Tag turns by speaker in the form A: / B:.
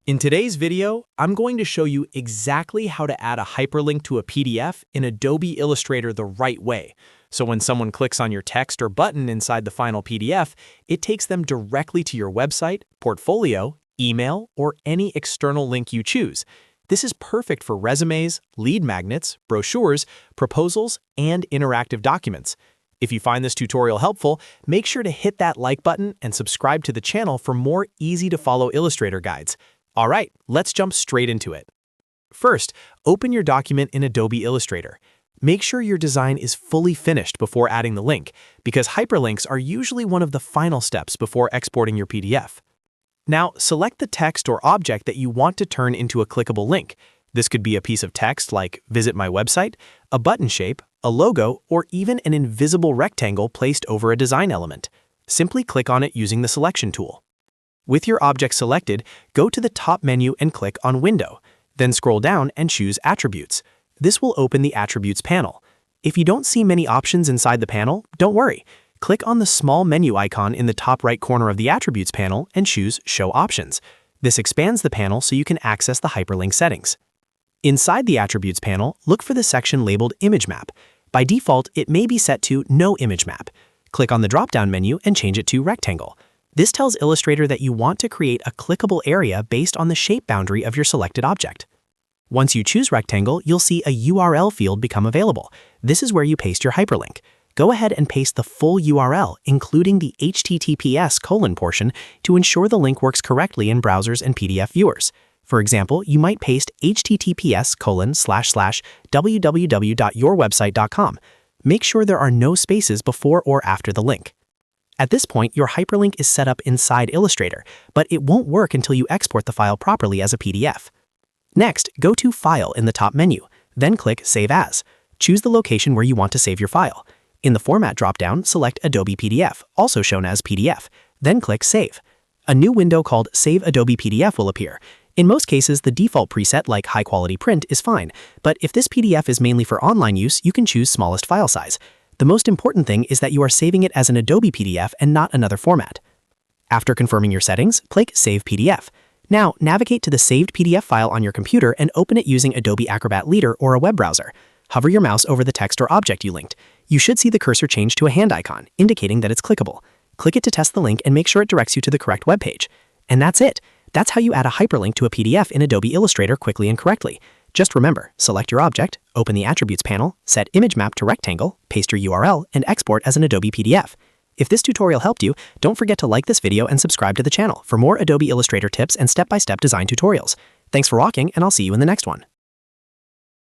A: In today's video, I'm going to show you exactly how to add a hyperlink to a PDF in Adobe Illustrator the right way. So when someone clicks on your text or button inside the final PDF, it takes them directly to your website, portfolio, email, or any external link you choose. This is perfect for resumes, lead magnets, brochures, proposals, and interactive documents. If you find this tutorial helpful, make sure to hit that like button and subscribe to the channel for more easy-to-follow Illustrator guides. All right, let's jump straight into it. First, open your document in Adobe Illustrator. Make sure your design is fully finished before adding the link, because hyperlinks are usually one of the final steps before exporting your PDF. Now, select the text or object that you want to turn into a clickable link. This could be a piece of text like "Visit my website," a button shape, a logo, or even an invisible rectangle placed over a design element. Simply click on it using the selection tool. With your object selected, go to the top menu and click on Window. Then scroll down and choose Attributes. This will open the Attributes panel. If you don't see many options inside the panel, don't worry. Click on the small menu icon in the top right corner of the Attributes panel and choose Show Options. This expands the panel so you can access the hyperlink settings. Inside the Attributes panel, look for the section labeled Image Map. By default, it may be set to No Image Map. Click on the drop-down menu and change it to Rectangle. This tells Illustrator that you want to create a clickable area based on the shape boundary of your selected object. Once you choose Rectangle, you'll see a URL field become available. This is where you paste your hyperlink. Go ahead and paste the full URL, including the https:// portion, to ensure the link works correctly in browsers and PDF viewers. For example, you might paste https://www.yourwebsite.com. Make sure there are no spaces before or after the link. At this point, your hyperlink is set up inside Illustrator, but it won't work until you export the file properly as a PDF. Next, go to File in the top menu, then click Save As. Choose the location where you want to save your file. In the Format dropdown, select Adobe PDF, also shown as PDF, then click Save. A new window called Save Adobe PDF will appear. In most cases, the default preset like High Quality Print is fine, but if this PDF is mainly for online use, you can choose smallest file size. The most important thing is that you are saving it as an Adobe PDF and not another format. After confirming your settings, click Save PDF. Now, navigate to the saved PDF file on your computer and open it using Adobe Acrobat Reader or a web browser. Hover your mouse over the text or object you linked. You should see the cursor change to a hand icon, indicating that it's clickable. Click it to test the link and make sure it directs you to the correct web page. And that's it. That's how you add a hyperlink to a PDF in Adobe Illustrator quickly and correctly. Just remember, select your object, open the Attributes panel, set Image Map to Rectangle, paste your URL, and export as an Adobe PDF. If this tutorial helped you, don't forget to like this video and subscribe to the channel for more Adobe Illustrator tips and step-by-step design tutorials. Thanks for watching, and I'll see you in the next one.